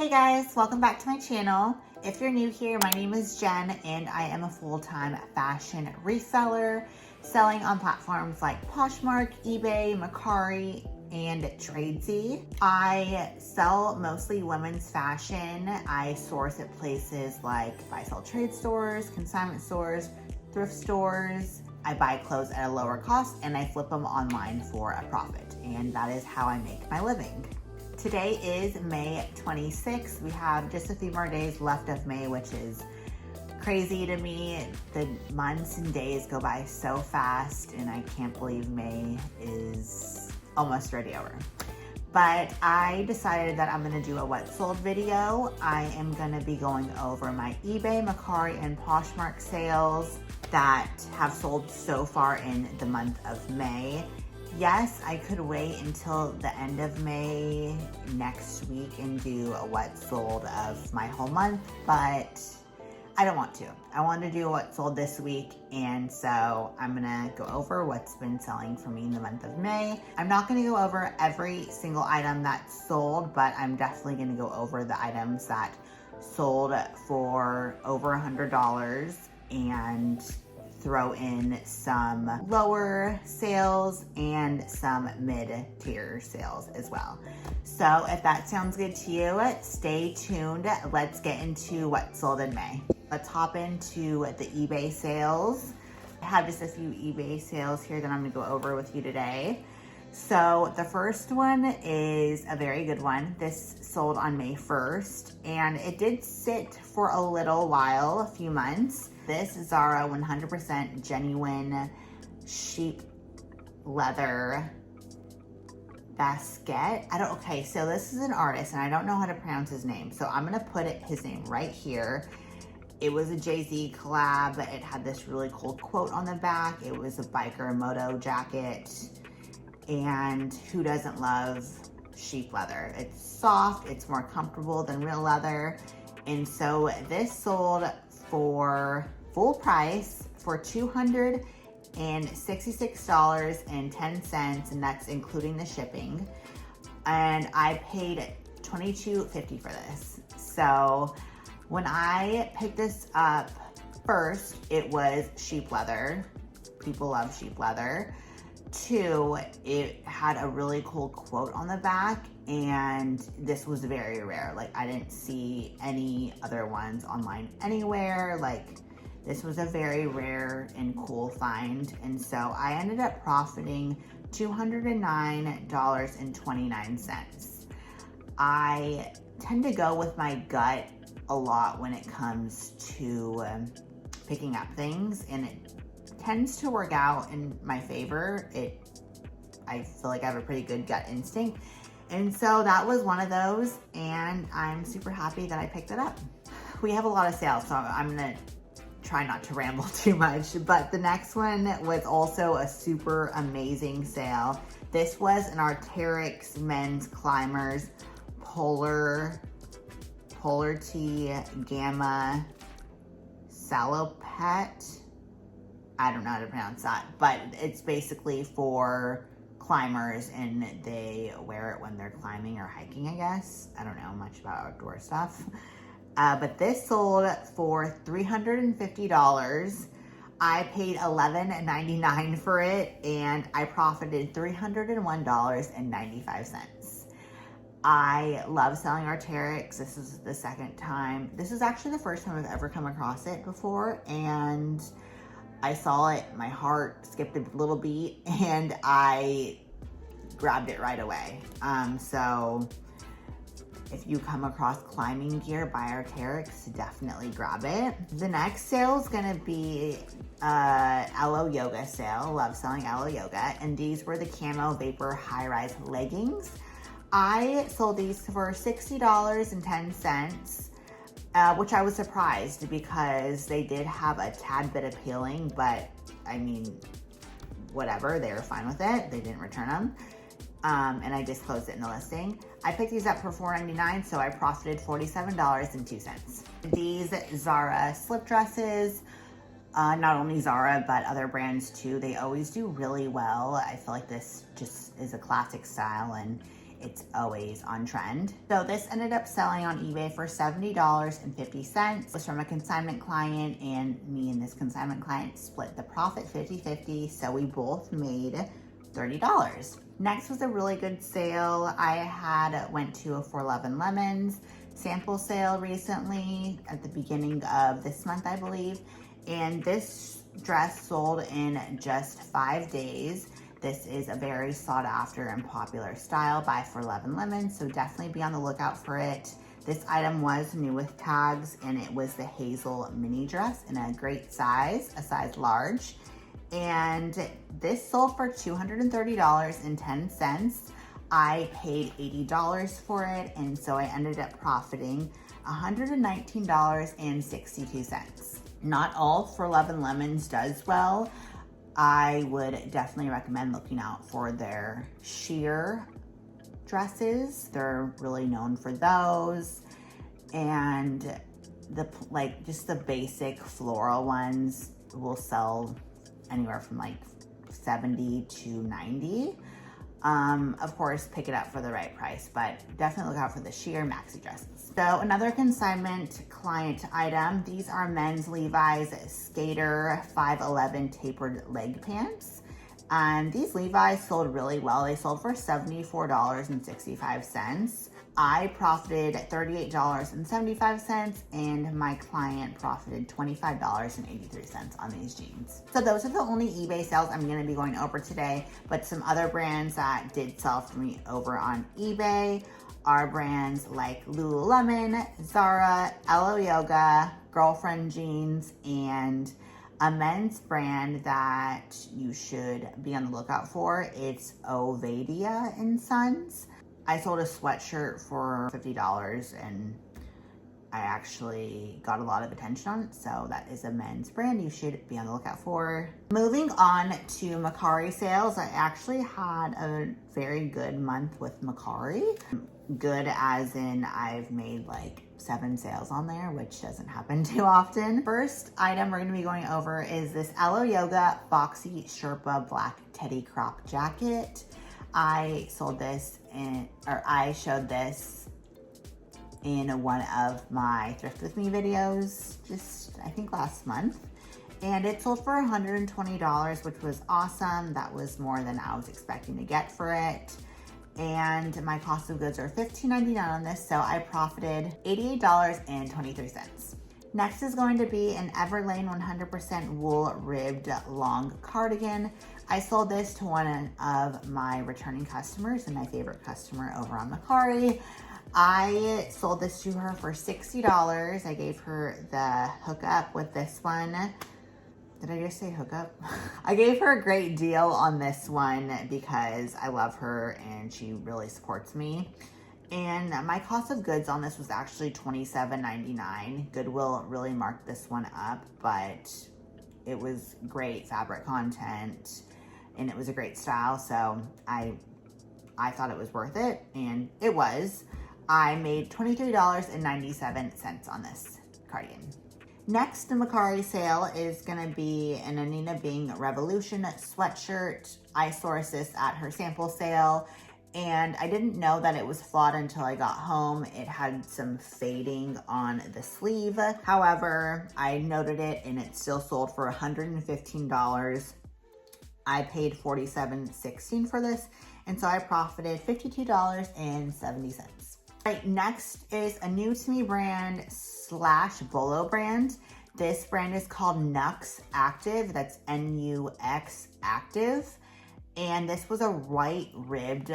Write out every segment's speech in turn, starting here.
Hey guys, welcome back to my channel. If you're new here, my name is Jen and I am a full-time fashion reseller selling on platforms like Poshmark, eBay, Mercari, and Tradesy. I sell mostly women's fashion. I source at places like buy-sell trade stores, consignment stores, thrift stores. I buy clothes at a lower cost and I flip them online for a profit. And that is how I make my living. Today is May 26th. We have just a few more days left of May, which is crazy to me. The months and days go by so fast and I can't believe May is almost already over. But I decided that I'm gonna do a what sold video. I am gonna be going over my eBay, Mercari, and Poshmark sales that have sold so far in the month of May. Yes, I could wait until the end of May next week and do a what sold of my whole month, but I don't want to. I want to do a what sold this week, and so I'm gonna go over what's been selling for me in the month of May. I'm not gonna go over every single item that sold, but I'm definitely gonna go over the items that sold for over $100 and throw in some lower sales and some mid-tier sales as well. So if that sounds good to you, stay tuned. Let's get into what sold in May. Let's hop into the eBay sales. I have just a few eBay sales here that I'm gonna go over with you today. So the first one is a very good one. This sold on May 1st and it did sit for a little while, a few months. This Zara 100% genuine sheep leather basket. Okay, so this is an artist and I don't know how to pronounce his name. So I'm gonna put his name right here. It was a Jay-Z collab. It had this really cool quote on the back. It was a biker moto jacket. And who doesn't love sheep leather? It's soft, it's more comfortable than real leather. And so this sold for full price for $266.10, and that's including the shipping. And I paid $22.50 for this. So when I picked this up first, it was sheep leather. People love sheep leather. Two, it had a really cool quote on the back, and this was very rare. Like, I didn't see any other ones online anywhere. Like, this was a very rare and cool find, and so I ended up profiting $209.29. I tend to go with my gut a lot when it comes to picking up things, and it tends to work out in my favor. I feel like I have a pretty good gut instinct. And so that was one of those, and I'm super happy that I picked it up. We have a lot of sales, so I'm gonna try not to ramble too much, but the next one was also a super amazing sale. This was an Arc'teryx men's climbers polar tee gamma salopette. I don't know how to pronounce that, but it's basically for climbers and they wear it when they're climbing or hiking, I guess. I don't know much about outdoor stuff. But this sold for $350. I paid $11.99 for it and I profited $301.95. I love selling Arc'teryx. This is the second time. This is actually the first time I've ever come across it before, and I saw it, my heart skipped a little beat, and I grabbed it right away. So if you come across climbing gear by Arc'teryx, definitely grab it. The next sale is gonna be Alo Yoga sale. Love selling Alo Yoga, and these were the camo vapor high-rise leggings. I sold these for $60.10. Which I was surprised because they did have a tad bit appealing, but I mean, whatever, they were fine with it. They didn't return them. And I just closed it in the listing. I picked these up for $4.99, so I profited $47.02. These Zara slip dresses, not only Zara, but other brands too, they always do really well. I feel like this just is a classic style and it's always on trend. So this ended up selling on eBay for $70.50. It was from a consignment client, and me and this consignment client split the profit 50-50, so we both made $30. Next was a really good sale. I went to a For Love & Lemons sample sale recently at the beginning of this month, I believe, and this dress sold in just 5 days. This is a very sought after and popular style by For Love & Lemons, so definitely be on the lookout for it. This item was new with tags, and it was the hazel mini dress in a great size, a size large. And this sold for $230.10. I paid $80 for it, and so I ended up profiting $119.62. Not all For Love & Lemons does well. I would definitely recommend looking out for their sheer dresses. They're really known for those. And just the basic floral ones will sell anywhere from like 70 to 90. Of course, pick it up for the right price, but definitely look out for the sheer maxi dresses. So another consignment client item, these are men's Levi's Skater 511 tapered leg pants. These Levi's sold really well. They sold for $74.65. I profited $38.75, and my client profited $25.83 on these jeans. So those are the only eBay sales I'm gonna be going over today, but some other brands that did sell for me over on eBay are brands like Lululemon, Zara, LO Yoga, Girlfriend Jeans, and a men's brand that you should be on the lookout for. It's Ovadia & Sons. I sold a sweatshirt for $50, and I actually got a lot of attention on it, so that is a men's brand you should be on the lookout for. Moving on to Mercari sales, I actually had a very good month with Mercari. Good as in I've made like 7 sales on there, which doesn't happen too often. First item we're gonna be going over is this LO Yoga Foxy Sherpa Black Teddy Crop Jacket. I showed this in one of my Thrift With Me videos, just I think last month. And it sold for $120, which was awesome. That was more than I was expecting to get for it. And my cost of goods are $15.99 on this, so I profited $88.23. Next is going to be an Everlane 100% wool ribbed long cardigan. I sold this to one of my returning customers and my favorite customer over on Mercari. I sold this to her for $60. I gave her the hookup with this one. Did I just say hookup? I gave her a great deal on this one because I love her and she really supports me. And my cost of goods on this was actually $27.99. Goodwill really marked this one up, but it was great fabric content and it was a great style, so I thought it was worth it, and it was. I made $23.97 on this cardigan. Next, the Mercari sale is gonna be an Anina Bing Revolution sweatshirt. I sourced this at her sample sale, and I didn't know that it was flawed until I got home. It had some fading on the sleeve. However, I noted it and it still sold for $115. I paid $47.16 for this, and so I profited $52.70. Right, next is a new to me brand / Bolo brand. This brand is called Nux Active. That's Nux Active. And this was a white ribbed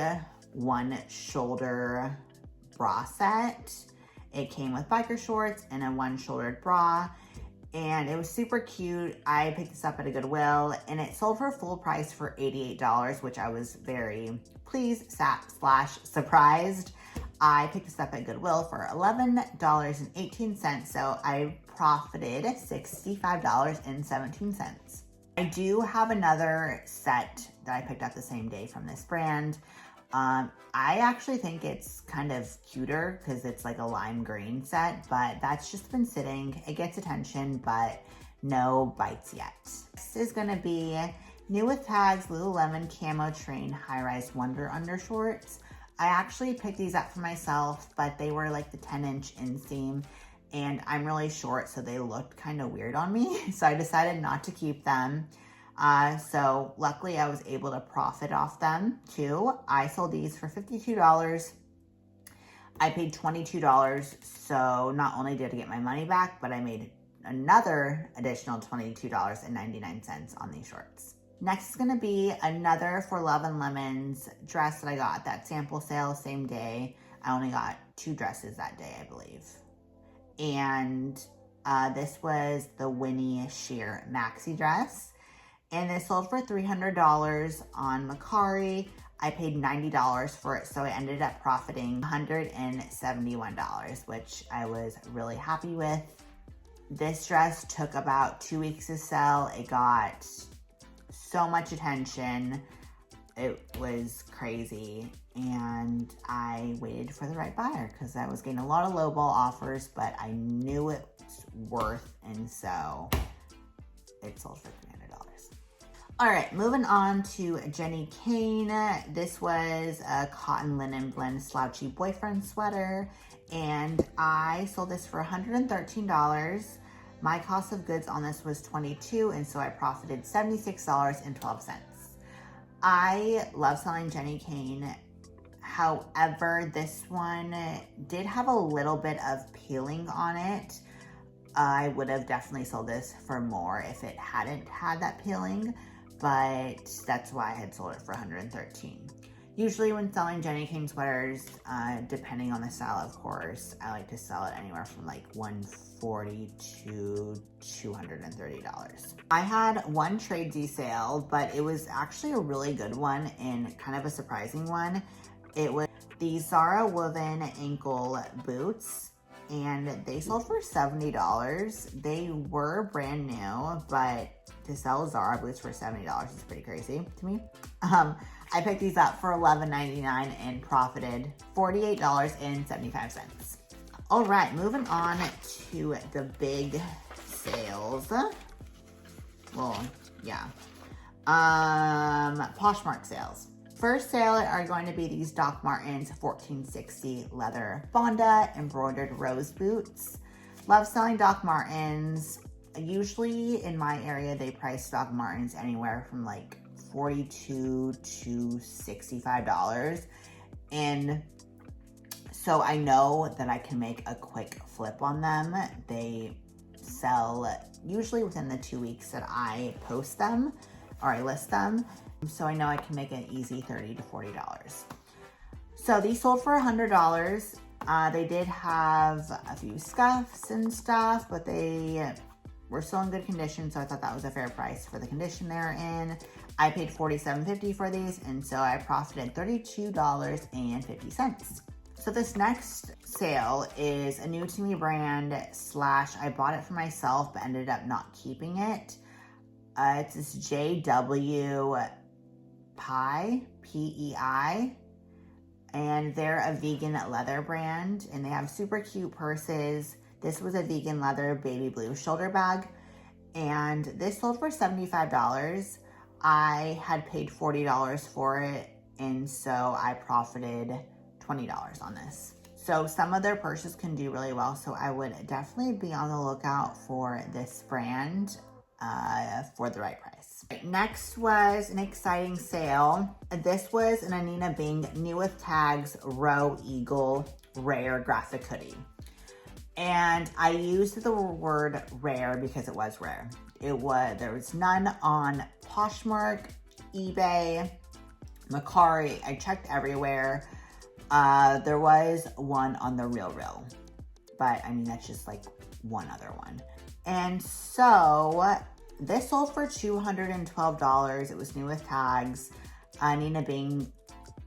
one shoulder bra set. It came with biker shorts and a one shouldered bra. And it was super cute. I picked this up at a Goodwill and it sold for full price for $88, which I was very pleased / surprised. I picked this up at Goodwill for $11.18, so I profited $65.17. I do have another set that I picked up the same day from this brand. I actually think it's kind of cuter because it's like a lime green set, but that's just been sitting. It gets attention, but no bites yet. This is gonna be new with tags Lululemon Camo Train High Rise Wonder Undershorts. I actually picked these up for myself, but they were like the 10-inch inseam, and I'm really short, so they looked kind of weird on me. So I decided not to keep them. So luckily I was able to profit off them too. I sold these for $52. I paid $22. So not only did I get my money back, but I made another additional $22.99 on these shorts. Next is gonna be another For Love and Lemons dress that I got at that sample sale same day. I only got 2 dresses that day, I believe. And this was the Winnie Sheer maxi dress. And this sold for $300 on Mercari. I paid $90 for it, so I ended up profiting $171, which I was really happy with. This dress took about 2 weeks to sell. It got so much attention. It was crazy, and I waited for the right buyer because I was getting a lot of lowball offers, but I knew it was worth, and so it sold for $300. All right, moving on to Jenny Kane. This was a cotton linen blend slouchy boyfriend sweater, and I sold this for $113. My cost of goods on this was $22, and so I profited $76.12. I love selling Jenny Kane. However, this one did have a little bit of peeling on it. I would have definitely sold this for more if it hadn't had that peeling, but that's why I had sold it for $113. Usually when selling Jenny Kane sweaters, depending on the style, of course, I like to sell it anywhere from like $140 to $230. I had one tradesy sale, but it was actually a really good one and kind of a surprising one. It was the Zara woven ankle boots, and they sold for $70. They were brand new, but to sell Zara boots for $70 is pretty crazy to me. I picked these up for $11.99 and profited $48.75. All right, moving on to the big sales. Well, yeah. Poshmark sales. First sale are going to be these Doc Martens 1460 leather Bonda embroidered rose boots. Love selling Doc Martens. Usually in my area, they price Doc Martens anywhere from like $42 to $65. And so I know that I can make a quick flip on them. They sell usually within the 2 weeks that I post them or I list them. So I know I can make an easy $30 to $40. So these sold for $100. They did have a few scuffs and stuff, but they were still in good condition, so I thought that was a fair price for the condition they're in. I paid $47.50 for these, and so I profited $32.50. So this next sale is a new to me brand / I bought it for myself but ended up not keeping it. It's this JW Pie, P-E-I, and they're a vegan leather brand, and they have super cute purses. This was a vegan leather baby blue shoulder bag, and this sold for $75. I had paid $40 for it, and so I profited $20 on this. So some of their purses can do really well, so I would definitely be on the lookout for this brand for the right price. Next was an exciting sale. This was an Anina Bing New with Tags Row Eagle Rare graphic hoodie. And I used the word rare because it was rare. There was none on Poshmark, eBay, Mercari. I checked everywhere. There was one on the RealReal, but I mean, that's just like one other one. And so this sold for $212. It was new with tags. Nina Bing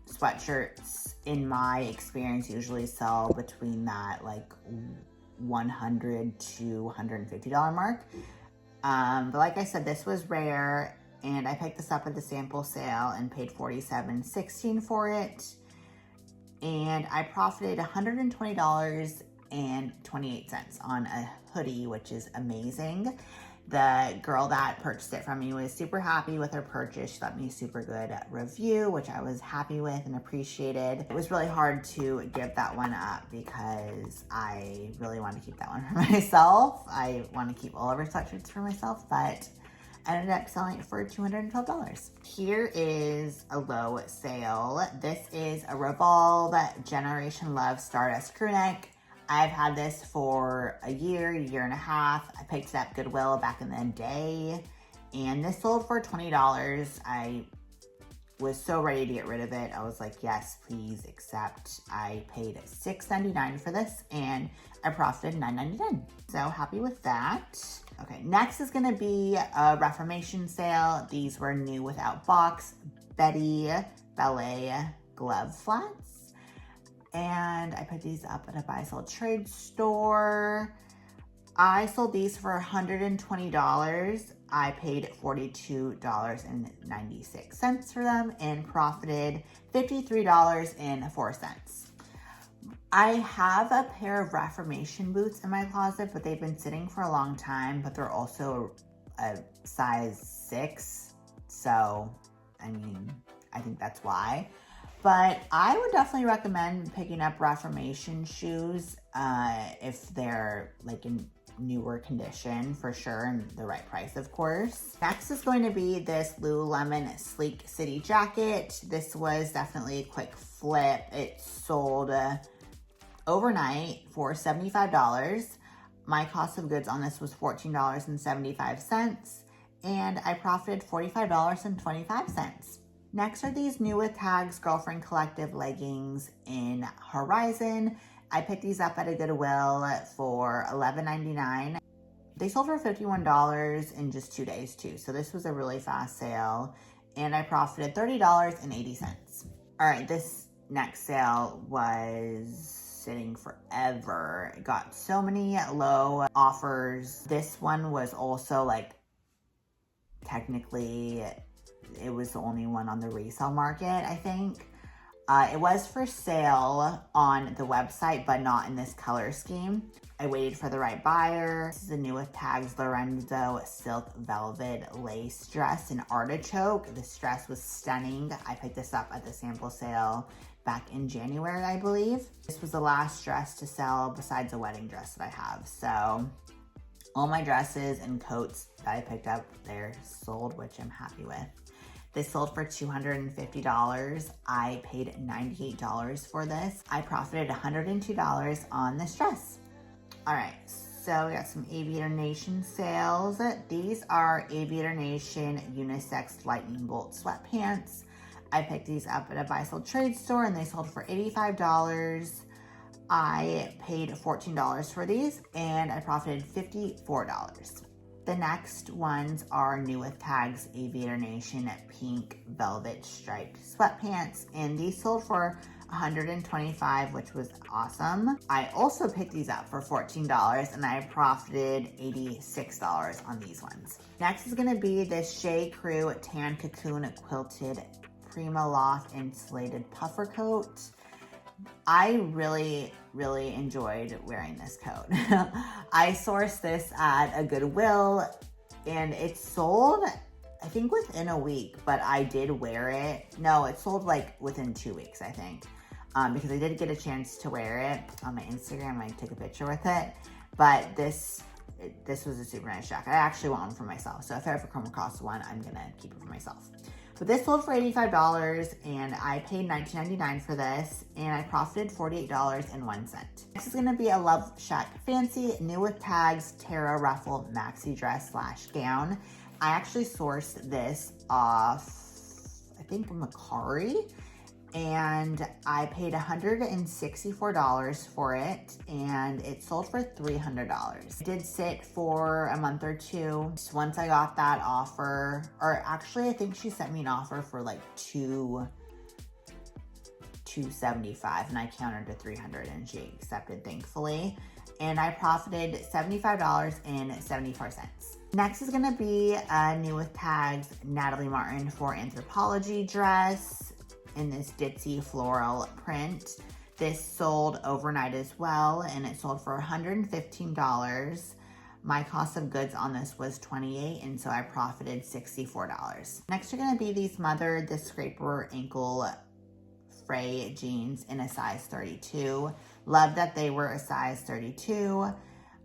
sweatshirts, in my experience, usually sell between that like $100 to $150 mark. But like I said, this was rare, and I picked this up at the sample sale and paid $47.16 for it. And I profited $120.28 on a hoodie, which is amazing. The girl that purchased it from me was super happy with her purchase. She left me a super good review, which I was happy with and appreciated. It was really hard to give that one up because I really want to keep that one for myself. I want to keep all of her sweatshirts for myself, but I ended up selling it for $212. Here is a low sale. This is a Revolve Generation Love Stardust crew neck. I've had this for a year and a half. I picked it up Goodwill back in the day, and this sold for $20. I was so ready to get rid of it. I was like, yes, please accept. I paid $6.99 for this, and I profited $9.99. So happy with that. Okay, next is gonna be a Reformation sale. These were new without box Betty Ballet glove flats. And I put these up at a buy sell trade store. I sold these for $120. I paid $42.96 for them and profited $53.04. I have a pair of Reformation boots in my closet, but they've been sitting for a long time, but they're also a size 6. So, I mean, I think that's why. But I would definitely recommend picking up Reformation shoes if they're like in newer condition for sure, and the right price, of course. Next is going to be this Lululemon Sleek City jacket. This was definitely a quick flip. It sold overnight for $75. My cost of goods on this was $14.75, and I profited $45.25. Next are these new with tags Girlfriend Collective leggings in Horizon. I picked these up at a Goodwill for $11.99. They sold for $51 in just 2 days too. So this was a really fast sale, and I profited $30.80. All right, this next sale was sitting forever. It got so many low offers. This one was also like technically it was the only one on the resale market, I think. It was for sale on the website, but not in this color scheme. I waited for the right buyer. This is a new with tags Lorenzo silk velvet lace dress in artichoke. This dress was stunning. I picked this up at the sample sale back in January, I believe. This was the last dress to sell besides a wedding dress that I have. So all my dresses and coats that I picked up, they're sold, which I'm happy with. This sold for $250. I paid $98 for this. I profited $102 on this dress. All right, so we got some Aviator Nation sales. These are Aviator Nation unisex lightning bolt sweatpants. I picked these up at a buy sell trade store, and they sold for $85. I paid $14 for these, and I profited $54. The next ones are new with tags Aviator Nation pink velvet striped sweatpants, and these sold for $125, which was awesome. I also picked these up for $14, and I profited $86 on these ones. Next is gonna be this Shea Crew tan cocoon quilted Prima Loft insulated puffer coat. I really enjoyed wearing this coat. I sourced this at a Goodwill, and it sold, I think, within a week, but I did wear it. No, it sold like within 2 weeks, I think, because I did get a chance to wear it on my Instagram. I took a picture with it, but this was a super nice jacket. I actually want one for myself, so if I ever come across one, I'm gonna keep it for myself. But this sold for $85, and I paid $19.99 for this, and I profited $48.01. Next is gonna be a Love Shack Fancy new with tags Terra Ruffle maxi dress / gown. I actually sourced this off, I think, Mercari, and I paid $164 for it, and it sold for $300. It did sit for a month or two. So once I got that offer, or actually I think she sent me an offer for like $275, and I countered to $300, and she accepted, thankfully. And I profited $75.74. Next is gonna be a new with tags Natalie Martin for Anthropology dress in this ditzy floral print. This sold overnight as well, and it sold for $115. My cost of goods on this was $28, and so I profited $64. Next are gonna be these Mother the Scraper ankle fray jeans in a size 32. Love that they were a size 32.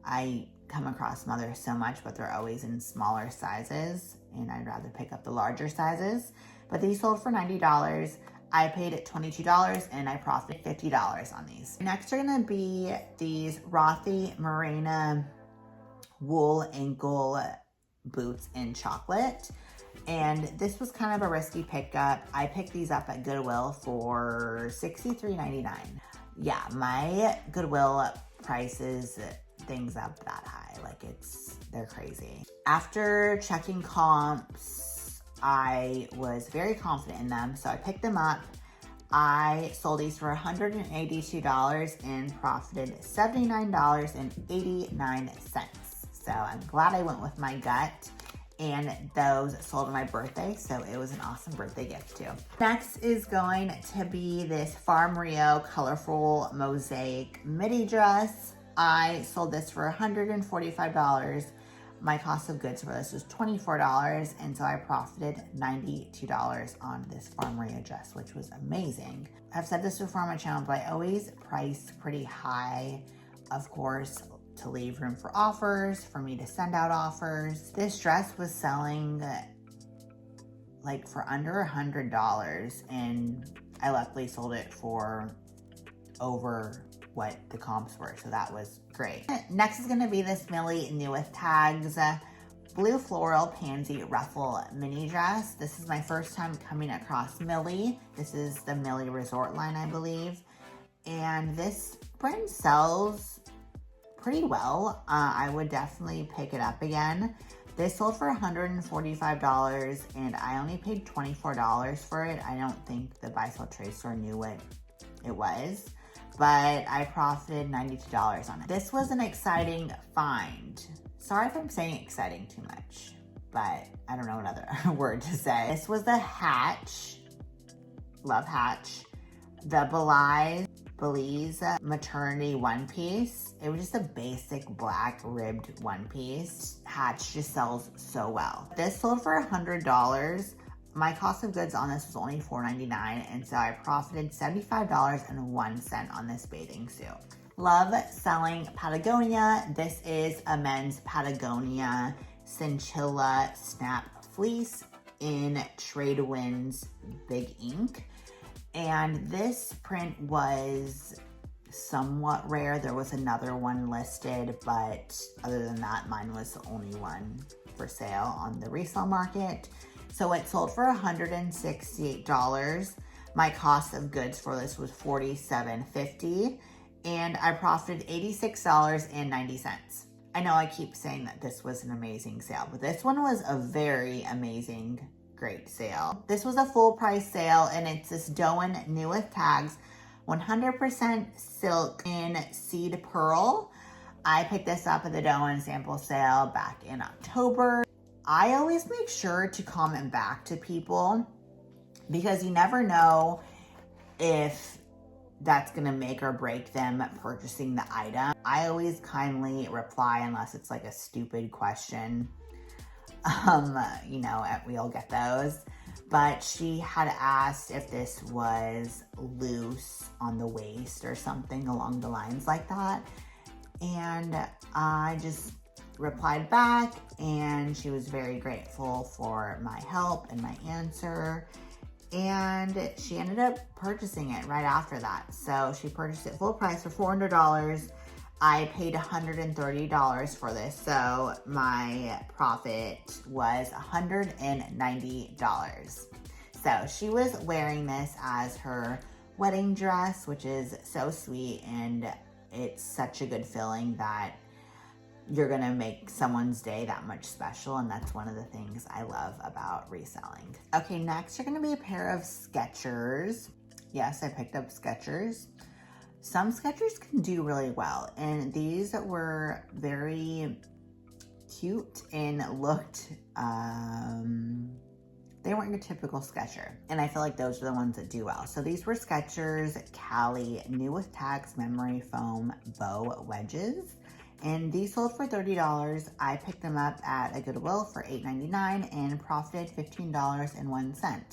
I come across Mother so much, but they're always in smaller sizes, and I'd rather pick up the larger sizes. But these sold for $90. I paid it $22 and I profited $50 on these. Next are gonna be these Rothy Marina wool ankle boots in chocolate. And this was kind of a risky pickup. I picked these up at Goodwill for $63.99. Yeah, my Goodwill prices things up that high. Like they're crazy. After checking comps, I was very confident in them, so I picked them up. I sold these for $182 and profited $79.89. So I'm glad I went with my gut, and those sold on my birthday, so it was an awesome birthday gift too. Next is going to be this Farm Rio colorful mosaic midi dress. I sold this for $145. My cost of goods for this was $24, and so I profited $92 on this Farm Rio dress, which was amazing. I've said this before on my channel, but I always price pretty high, of course, to leave room for offers, for me to send out offers. This dress was selling like for under $100, and I luckily sold it for over what the comps were, so that was great. Next is gonna be this Millie New with Tags blue floral pansy ruffle mini dress. This is my first time coming across Millie. This is the Millie Resort line, I believe, and this brand sells pretty well. I would definitely pick it up again. This sold for $145 and I only paid $24 for it. I don't think the buy sell trade store knew what it was, but I profited $92 on it. This was an exciting find. Sorry if I'm saying exciting too much, but I don't know another word to say. This was the Hatch, love Hatch, the Belize maternity one piece. It was just a basic black ribbed one piece. Hatch just sells so well. This sold for $100. My cost of goods on this was only $4.99, and so I profited $75.01 on this bathing suit. Love selling Patagonia. This is a men's Patagonia Cinchilla Snap Fleece in Trade Winds Big Ink. And this print was somewhat rare. There was another one listed, but other than that, mine was the only one for sale on the resale market. So it sold for $168. My cost of goods for this was $47.50, and I profited $86.90. I know I keep saying that this was an amazing sale, but this one was a very amazing, great sale. This was a full price sale, and it's this Doan New with Tags 100% silk in seed pearl. I picked this up at the Doan sample sale back in October. I always make sure to comment back to people because you never know if that's gonna make or break them purchasing the item. I always kindly reply unless it's like a stupid question. You know, we all get those. But she had asked if this was loose on the waist or something along the lines like that. And I just replied back, and she was very grateful for my help and my answer. And she ended up purchasing it right after that. So she purchased it full price for $400. I paid $130 for this, so my profit was $190. So she was wearing this as her wedding dress, which is so sweet, and it's such a good feeling that you're gonna make someone's day that much special, and that's one of the things I love about reselling. Okay, next are gonna be a pair of Skechers. Yes, I picked up Skechers. Some Skechers can do really well, and these were very cute and looked, they weren't your typical Sketcher, and I feel like those are the ones that do well. So these were Skechers Cali New with Tags Memory Foam Bow Wedges, And these sold for $30. I picked them up at a Goodwill for $8.99 and profited $15.01.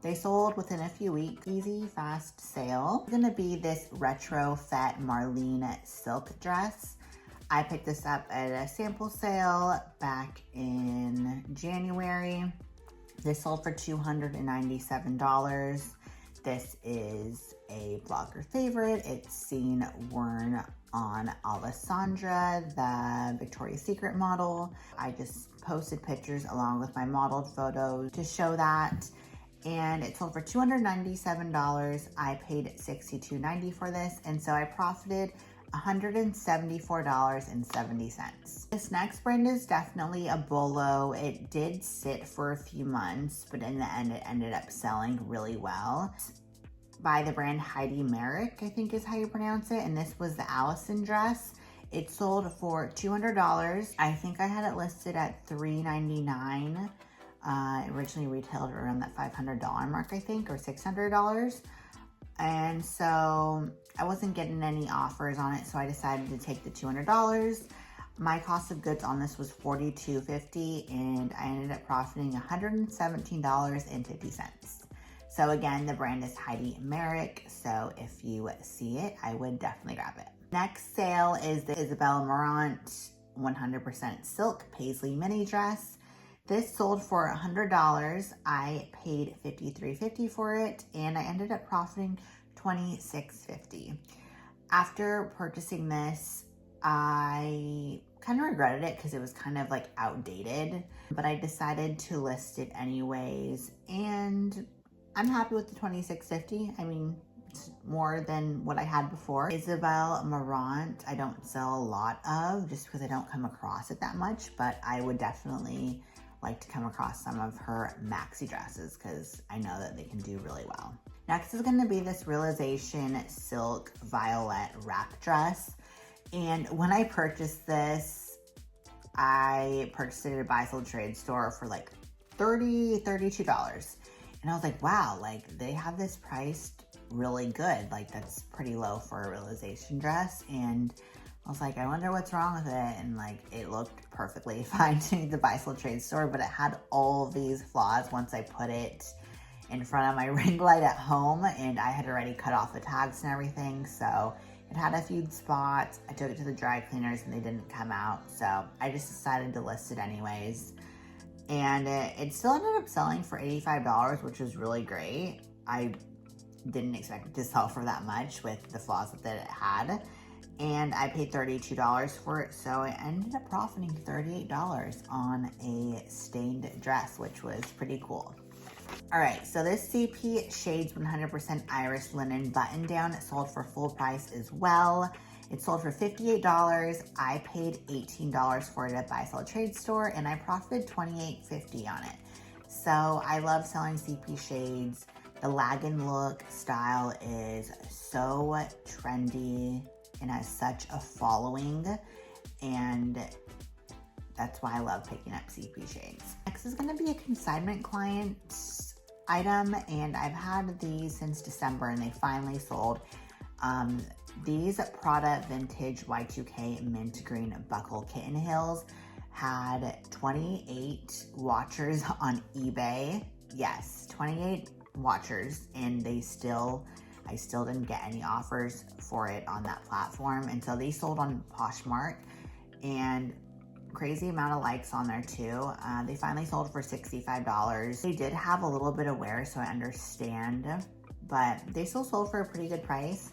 They sold within a few weeks. Easy, fast sale. It's gonna be this retro Fête Marlene silk dress. I picked this up at a sample sale back in January. This sold for $297. This is a blogger favorite. It's seen worn on Alessandra, the Victoria's Secret model. I just posted pictures along with my modeled photos to show that. And it sold for $297. I paid $62.90 for this, and so I profited $174.70. This next brand is definitely a bolo. It did sit for a few months, but in the end, it ended up selling really well. By the brand Heidi Merrick, I think is how you pronounce it, and this was the Allison dress. It sold for $200. I think I had it listed at $399. Originally retailed around that $500 mark, I think, or $600. And so I wasn't getting any offers on it, so I decided to take the $200. My cost of goods on this was $42.50, and I ended up profiting $117.50. So again, the brand is Heidi Merrick, so if you see it, I would definitely grab it. Next sale is the Isabella Marant 100% silk paisley mini dress. This sold for $100. I paid $53.50 for it, and I ended up profiting $26.50. After purchasing this, I kind of regretted it because it was kind of like outdated, but I decided to list it anyways, and I'm happy with the $26.50. I mean, it's more than what I had before. Isabel Marant, I don't sell a lot of just because I don't come across it that much, but I would definitely like to come across some of her maxi dresses because I know that they can do really well. Next is going to be this Realization Silk Violet wrap dress. And when I purchased this, I purchased it at a buy sold trade store for like $32. And I was like, wow, like they have this priced really good. Like that's pretty low for a Realization dress. And I was like, I wonder what's wrong with it. And like, it looked perfectly fine to me at the buy sold trade store, but it had all these flaws once I put it in front of my ring light at home, and I had already cut off the tags and everything. So it had a few spots. I took it to the dry cleaners and they didn't come out. So I just decided to list it anyways. And it still ended up selling for $85, which was really great. I didn't expect it to sell for that much with the flaws that it had. And I paid $32 for it, so I ended up profiting $38 on a stained dress, which was pretty cool. All right, so this CP Shades 100% Iris Linen Button Down sold for full price as well. It sold for $58. I paid $18 for it at Buy Sell Trade Store, and I profited $28.50 on it. So I love selling CP shades. The Lagan look style is so trendy and has such a following, and that's why I love picking up CP shades. Next is going to be a consignment client item, and I've had these since December, and they finally sold. These Prada Vintage Y2K Mint Green Buckle Kitten Heels had 28 watchers on eBay. Yes, 28 watchers, and I still didn't get any offers for it on that platform until they sold on Poshmark, and crazy amount of likes on there too. They finally sold for $65. They did have a little bit of wear, so I understand, but they still sold for a pretty good price.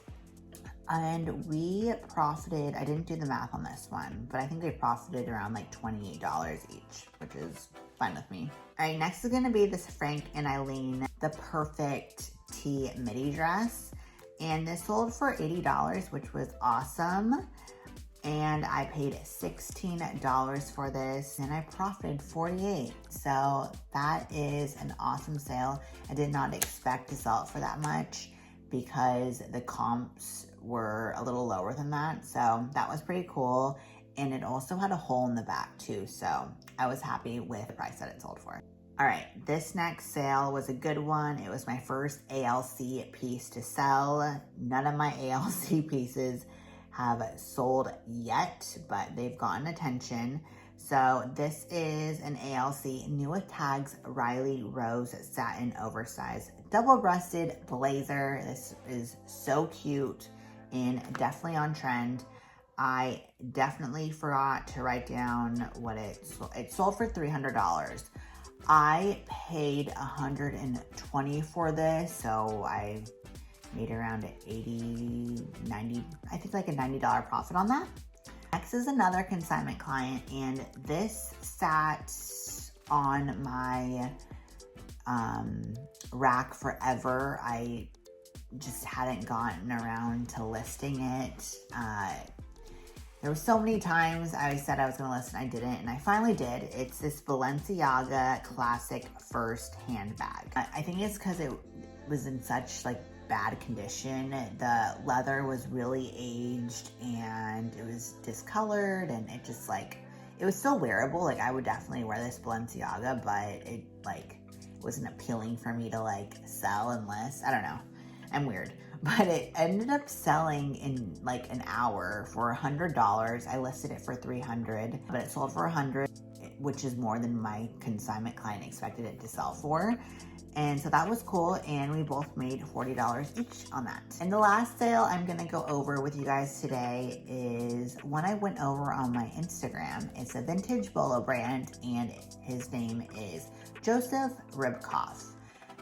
And we profited, I didn't do the math on this one, but I think they profited around like $28 each, which is fine with me. All right, next is gonna be this Frank and Eileen, the Perfect Tee midi dress. And this sold for $80, which was awesome. And I paid $16 for this, and I profited $48. So that is an awesome sale. I did not expect to sell it for that much because the comps were a little lower than that. So that was pretty cool. And it also had a hole in the back too. So I was happy with the price that it sold for. All right, this next sale was a good one. It was my first ALC piece to sell. None of my ALC pieces have sold yet, but they've gotten attention. So this is an ALC New with Tags Riley Rose Satin Oversized Double-Breasted Blazer. This is so cute and definitely on trend. I definitely forgot to write down what it sold for $300. I paid $120 for this, so I made around 80, 90, I think like a $90 profit on that. Next is another consignment client, and this sat on my rack forever. I just hadn't gotten around to listing it. There were so many times I said I was going to list and I didn't, and I finally did. It's this Balenciaga Classic First handbag. I think it's because it was in such like bad condition. The leather was really aged and it was discolored, and it just like, it was still wearable. Like I would definitely wear this Balenciaga, but it like wasn't appealing for me to like sell and list. I don't know. I'm weird. But it ended up selling in like an hour for $100. I listed it for $300, but it sold for $100, which is more than my consignment client expected it to sell for. And so that was cool, and we both made $40 each on that. And the last sale I'm gonna go over with you guys today is one I went over on my Instagram. It's a vintage bolo brand, and his name is Joseph Ribkoff.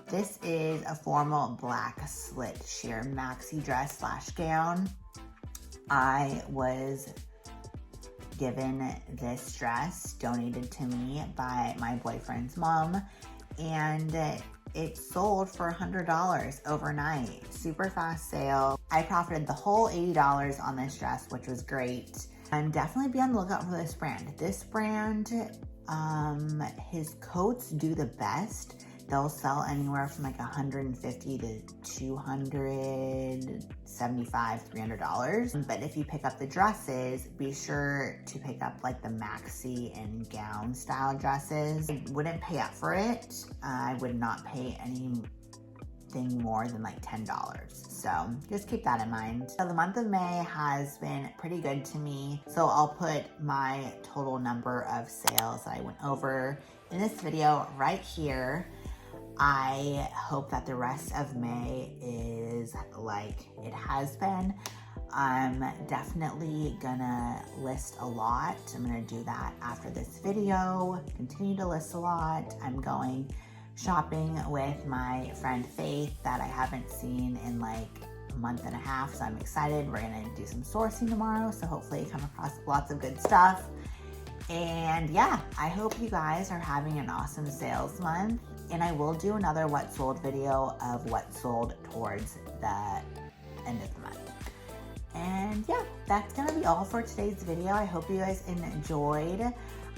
This is a formal black slit sheer maxi dress / gown. I was given this dress donated to me by my boyfriend's mom, and it sold for $100 overnight. Super fast sale. I profited the whole $80 on this dress, which was great. And definitely be on the lookout for this brand. This brand, his coats do the best. They'll sell anywhere from like $150 to $275, $300. But if you pick up the dresses, be sure to pick up like the maxi and gown style dresses. I wouldn't pay up for it. I would not pay anything more than like $10. So just keep that in mind. So the month of May has been pretty good to me. So I'll put my total number of sales that I went over in this video right here. I hope that the rest of May is like it has been. I'm definitely gonna list a lot. I'm gonna do that after this video, continue to list a lot. I'm going shopping with my friend Faith that I haven't seen in like a month and a half, so I'm excited. We're gonna do some sourcing tomorrow, so hopefully come across lots of good stuff. And yeah, I hope you guys are having an awesome sales month. And I will do another what sold video of what sold towards the end of the month. And yeah, that's gonna be all for today's video. I hope you guys enjoyed.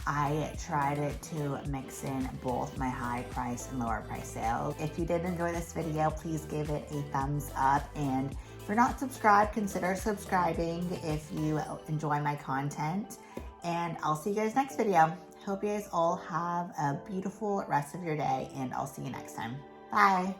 I tried to mix in both my high price and lower price sales. If you did enjoy this video, please give it a thumbs up. And if you're not subscribed, consider subscribing if you enjoy my content. And I'll see you guys next video. Hope you guys all have a beautiful rest of your day, and I'll see you next time. Bye.